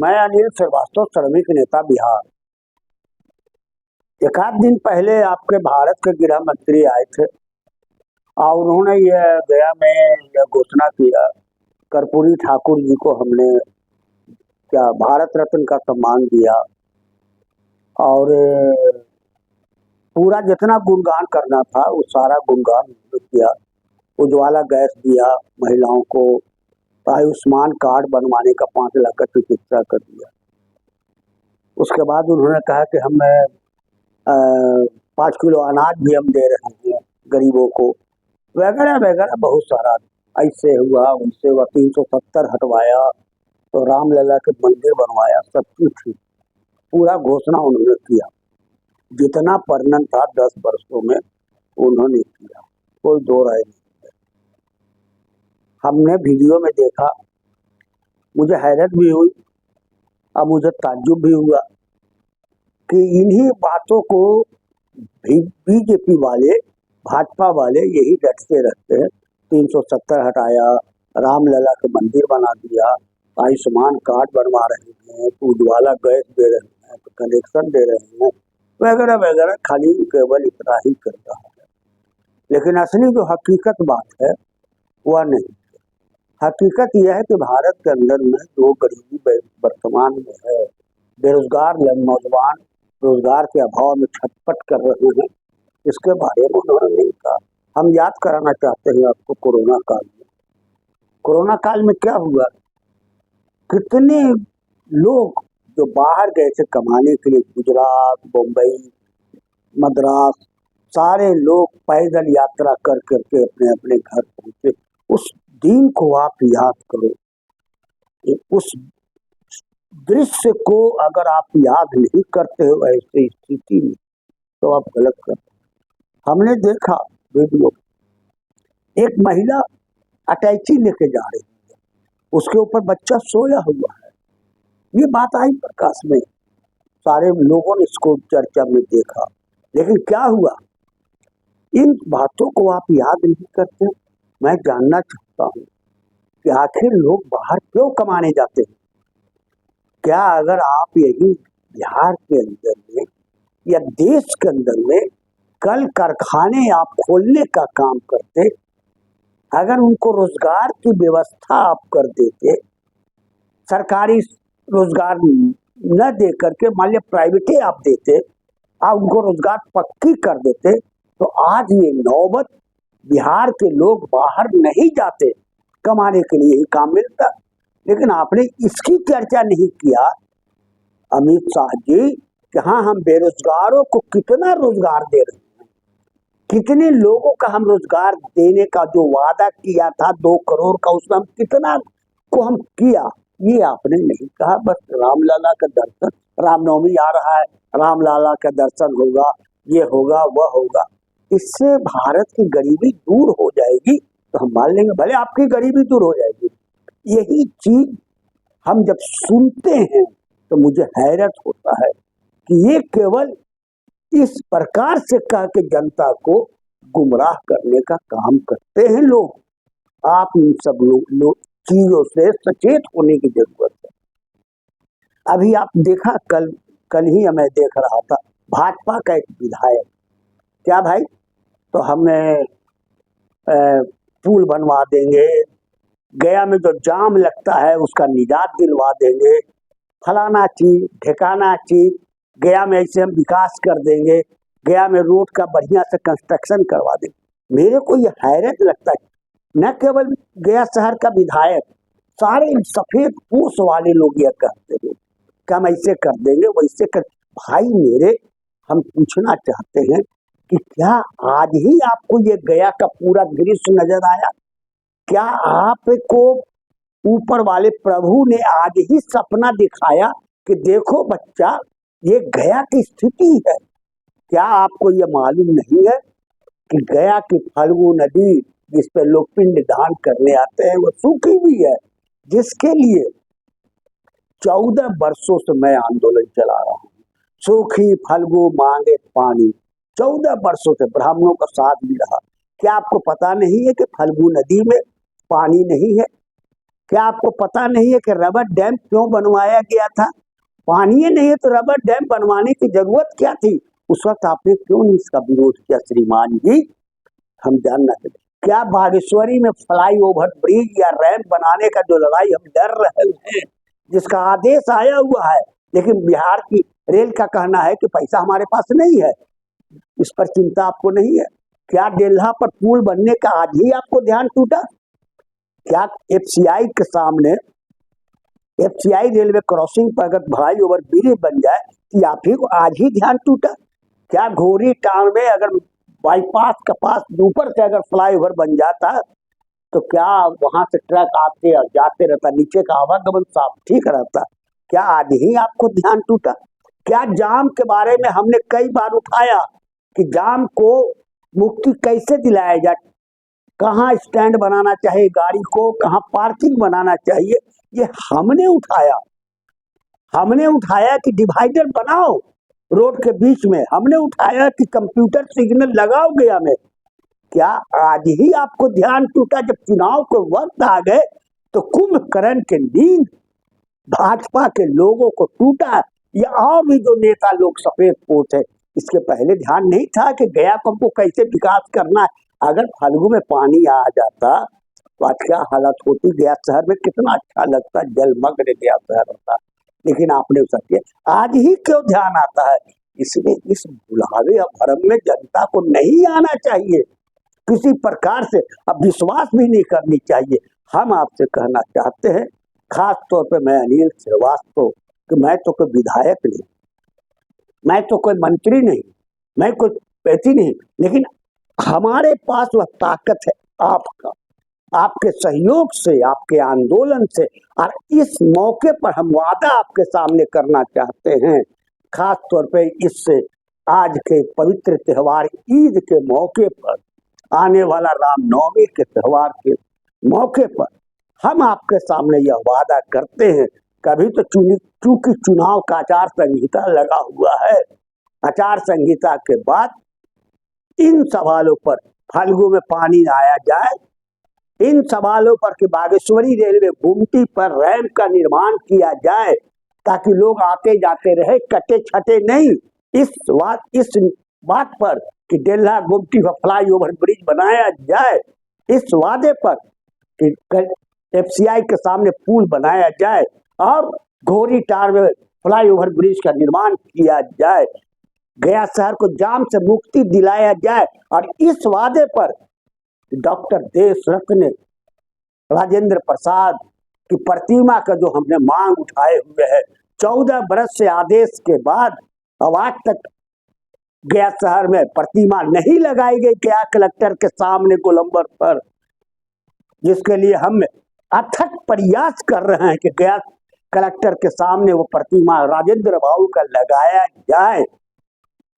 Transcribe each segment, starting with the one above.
मैं अनिल श्रीवास्तव, श्रमिक नेता बिहार। एक आध दिन पहले आपके भारत के गृह मंत्री आए थे और उन्होंने यह गया में यह घोषणा किया, कर्पूरी ठाकुर जी को हमने क्या भारत रत्न का सम्मान दिया और पूरा जितना गुणगान करना था वो सारा गुणगान किया। उज्ज्वला गैस दिया महिलाओं को, आयुष्मान कार्ड बनवाने का 5 लाख का चिकित्सा कर दिया। उसके बाद उन्होंने कहा कि हम 5 किलो अनाज भी हम दे रहे हैं गरीबों को, वगैरह वगैरह बहुत सारा। ऐसे हुआ उनसे हुआ, 370 हटवाया तो रामलला के मंदिर बनवाया, सब कुछ पूरा घोषणा उन्होंने किया। जितना वर्णन था 10 वर्षों में उन्होंने किया, कोई दो राय नहीं। हमने वीडियो में देखा, मुझे हैरत भी हुई और मुझे ताज्जुब भी हुआ कि इन्हीं बातों को बीजेपी वाले, भाजपा वाले यही डटते रहते हैं। 370 हटाया, रामलला के मंदिर बना दिया, आयुष्मान कार्ड बनवा रहे हैं, तो उज्ज्वला गैस दे रहे हैं, तो कनेक्शन दे रहे हैं, वगैरह वगैरह। खाली केवल इतना ही कर रहा है, लेकिन असली जो हकीकत बात है वह नहीं। हकीकत यह है कि भारत के अंदर में जो गरीबी वर्तमान में है, बेरोजगार नौजवान रोजगार के अभाव में छटपट कर रहे हैं, इसके बारे में उन्होंने नहीं कहा। हम याद कराना चाहते हैं आपको कोरोना काल में। कोरोना काल में क्या हुआ, कितने लोग जो बाहर गए थे कमाने के लिए, गुजरात, बम्बई, मद्रास, सारे लोग पैदल यात्रा कर करके अपने अपने घर पहुंचे। उस दिन को आप याद करो, उस दृश्य को अगर आप याद नहीं करते हो ऐसी स्थिति में तो आप गलत करते हो। हमने देखा वीडियो, एक महिला अटैची लेके जा रही है, उसके ऊपर बच्चा सोया हुआ है। ये बात आई प्रकाश में, सारे लोगों ने इसको चर्चा में देखा, लेकिन क्या हुआ, इन बातों को आप याद नहीं करते। मैं जानना चाहता हूँ कि आखिर लोग बाहर क्यों कमाने जाते हैं। क्या अगर आप यही बिहार के अंदर में या देश के अंदर में कल कारखाने आप खोलने का काम करते, अगर उनको रोजगार की व्यवस्था आप कर देते, सरकारी रोजगार न दे करके मान लिया प्राइवेटे आप देते, आप उनको रोजगार पक्की कर देते, तो आज ये नौबत बिहार के लोग बाहर नहीं जाते, कमाने के लिए ही काम मिलता। लेकिन आपने इसकी चर्चा नहीं किया अमित शाह जी कि हाँ, हम बेरोजगारों को कितना रोजगार दे रहे हैं, कितने लोगों का हम रोजगार देने का जो वादा किया था 2 करोड़ का, उसमें हम कितना को हम किया, ये आपने नहीं कहा। बस रामलला का दर्शन, रामनवमी आ रहा है, रामलला का दर्शन होगा, ये होगा, वह होगा, इससे भारत की गरीबी दूर हो जाएगी तो हम मान लेंगे, भले आपकी गरीबी दूर हो जाएगी। यही चीज हम जब सुनते हैं तो मुझे हैरत होता है कि ये केवल इस प्रकार से कह के जनता को गुमराह करने का काम करते हैं लोग। आप इन सब लोग चीजों से सचेत होने की जरूरत है। अभी आप देखा, कल ही मैं देख रहा था, भाजपा का एक विधायक, क्या भाई, तो हमें पुल बनवा देंगे, गया में जो जाम लगता है उसका निजात दिलवा देंगे, फलाना चीज ठिकाना चीज, गया में ऐसे हम विकास कर देंगे, गया में रोड का बढ़िया से कंस्ट्रक्शन करवा देंगे। मेरे को ये हैरत लगता है, न केवल गया शहर का विधायक, सारे सफेद पूछ वाले लोग ये कहते हैं कि हम ऐसे कर देंगे, वैसे कर। भाई मेरे, हम पूछना चाहते हैं कि क्या आज ही आपको ये गया का पूरा दृश्य नजर आया? क्या आपको ऊपर वाले प्रभु ने आज ही सपना दिखाया कि देखो बच्चा, ये गया की स्थिति है? क्या आपको ये मालूम नहीं है कि गया की फल्गु नदी जिस पे लोग पिंड दान करने आते हैं वो सूखी भी है, जिसके लिए 14 वर्षों से मैं आंदोलन चला रहा हूँ। सूखी फल्गु मांगे पानी, 14 वर्षों से ब्राह्मणों का साथ भी रहा। क्या आपको पता नहीं है कि फल्गु नदी में पानी नहीं है? क्या आपको पता नहीं है कि रबर डैम क्यों बनवाया गया था? पानी नहीं है तो रबर डैम बनवाने की जरूरत क्या थी? उस वक्त आपने क्यों नहीं इसका विरोध किया श्रीमान जी? हम जानना चाहते क्या बागेश्वरी में फ्लाई ओवर ब्रिज या रैंप बनाने का जो लड़ाई हम लड़ रहे हैं, जिसका आदेश आया हुआ है, लेकिन बिहार की रेल का कहना है कि पैसा हमारे पास नहीं है, इस पर चिंता आपको नहीं है? क्या डेल्हा पर पुल बनने का आज ही आपको ध्यान टूटा? क्या एफसीआई के सामने, एफसीआई रेलवे क्रॉसिंग पर अगर फ्लाई ओवर ब्रिज बन जाए तो आप ही को आज ही ध्यान टूटा? क्या घोरी टाउन में अगर बाईपास के पास ऊपर से अगर फ्लाईओवर बन जाता तो क्या वहां से ट्रक आते और जाते रहता, नीचे का आवागमन साफ ठीक रहता? क्या आज ही आपको ध्यान टूटा? क्या जाम के बारे में हमने कई बार उठाया कि जाम को मुक्ति कैसे दिलाया जाए, कहाँ स्टैंड बनाना चाहिए गाड़ी को, कहाँ पार्किंग बनाना चाहिए, ये हमने उठाया कि डिवाइडर बनाओ रोड के बीच में, हमने उठाया कि कंप्यूटर सिग्नल लगाओ गया में। क्या आज ही आपको ध्यान टूटा जब चुनाव के वक्त आ गए तो कुंभकर्ण के नींद भाजपा के लोगों को टूटा? या और भी जो नेता लोग सफेद पोत है, इसके पहले ध्यान नहीं था कि गया को हमको कैसे विकास करना है? अगर फाल्गु में पानी आ जाता तो आज क्या हालत होती? गया शहर में कितना अच्छा लगता, जलमग्न गया शहर होता, लेकिन आपने उसके आज ही क्यों ध्यान आता है? इसलिए इस बुलावे और भरम में जनता को नहीं आना चाहिए, किसी प्रकार से अब विश्वास भी नहीं करनी चाहिए। हम आपसे कहना चाहते हैं, खास तौर पे मैं अनिल श्रीवास्तव, कि मैं तो कोई विधायक नहीं, मैं तो कोई मंत्री नहीं, मैं कोई व्यक्ति नहीं, लेकिन हमारे पास वह ताकत है आपका, आपके सहयोग से, आपके आंदोलन से। और इस मौके पर हम वादा आपके सामने करना चाहते हैं, खास तौर पे इससे आज के पवित्र त्योहार ईद के मौके पर, आने वाला रामनवमी के त्योहार के मौके पर हम आपके सामने यह वादा करते हैं। कभी तो चूंकि चुनाव का आचार संहिता लगा हुआ है, आचार संहिता के बाद इन सवालों पर फाल्गु में पानी आया जाए, इन सवालों पर कि बागेश्वरी रेलवे गुमटी पर रैंप का निर्माण किया जाए ताकि लोग आते जाते रहे, कटे छटे नहीं। इस बात पर कि डेल्हा गुमटी पर फ्लाई ओवर ब्रिज बनाया जाए, इस वादे पर कि एफसीआई के सामने पुल बनाया जाए और घोरी टार में फ्लाई ओवर ब्रिज का निर्माण किया जाए, गया शहर को जाम से मुक्ति दिलाया जाए। और इस वादे पर डॉक्टर देश रत्न राजेंद्र प्रसाद की प्रतिमा का जो हमने मांग उठाए हुए है, 14 बरस से आदेश के बाद अब आज तक गया शहर में प्रतिमा नहीं लगाई गई, गया कलेक्टर के सामने गोलंबर पर, जिसके लिए हम अथक प्रयास कर रहे हैं कि गया कलेक्टर के सामने वो प्रतिमा राजेंद्र बाबू का लगाया जाए।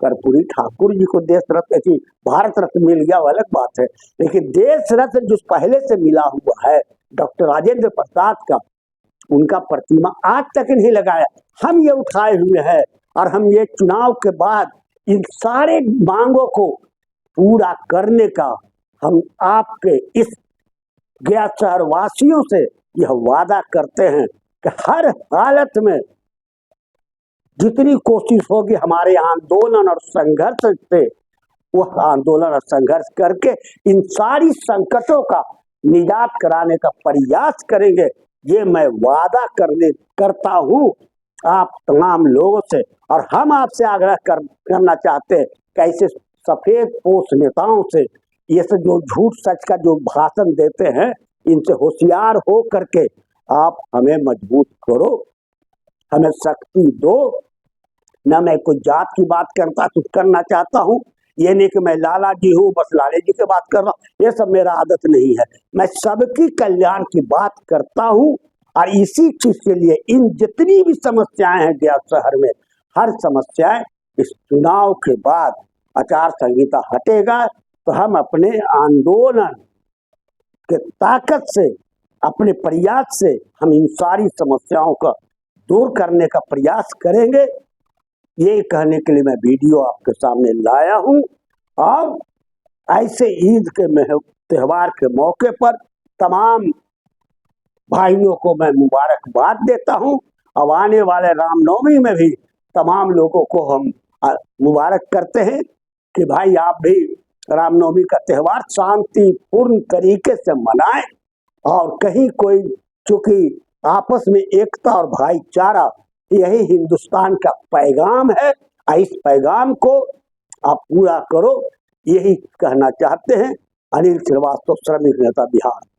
कर्पूरी ठाकुर जी को देश रत्न की भारत रत्न मिल गया, अलग बात है, लेकिन देश रत्न जो पहले से मिला हुआ है डॉक्टर राजेंद्र प्रसाद का, उनका प्रतिमा आज तक नहीं लगाया। हम ये उठाए हुए हैं और हम ये चुनाव के बाद इन सारे मांगों को पूरा करने का हम आपके इस गया शहर वासियों से यह वादा करते हैं कि हर हालत में जितनी कोशिश होगी हमारे आंदोलन और संघर्ष से, वह आंदोलन और संघर्ष करके इन सारी संकटों का निजात कराने का प्रयास करेंगे। ये मैं वादा करता हूँ आप तमाम लोगों से। और हम आपसे आग्रह करना चाहते हैं कि ऐसे सफेद पोष नेताओं से, ये सब जो झूठ सच का जो भाषण देते हैं, इनसे होशियार हो करके आप हमें मजबूत करो, हमें शक्ति दो। न मैं कोई जात की बात करना चाहता हूँ, ये नहीं कि मैं लाला जी हूँ बस लाले जी की बात कर रहा हूँ, ये सब मेरा आदत नहीं है। मैं सबकी कल्याण की बात करता हूँ और इसी चीज के लिए इन जितनी भी समस्याएं हैं गया शहर में, हर समस्याएं इस चुनाव के बाद आचार संहिता हटेगा तो हम अपने आंदोलन के ताकत से, अपने प्रयास से हम इन सारी समस्याओं का दूर करने का प्रयास करेंगे। ये कहने के लिए मैं वीडियो आपके सामने लाया हूं। और ऐसे ईद के त्योहार के मौके पर तमाम भाइयों को मैं मुबारकबाद देता हूं। अब आने वाले रामनवमी में भी तमाम लोगों को हम मुबारक करते हैं कि भाई आप भी रामनवमी का त्यौहार शांतिपूर्ण तरीके से मनाएं, और कहीं कोई, चूंकि आपस में एकता और भाईचारा यही हिंदुस्तान का पैगाम है, इस पैगाम को आप पूरा करो, यही कहना चाहते हैं। अनिल श्रीवास्तव, श्रमिक नेता, बिहार।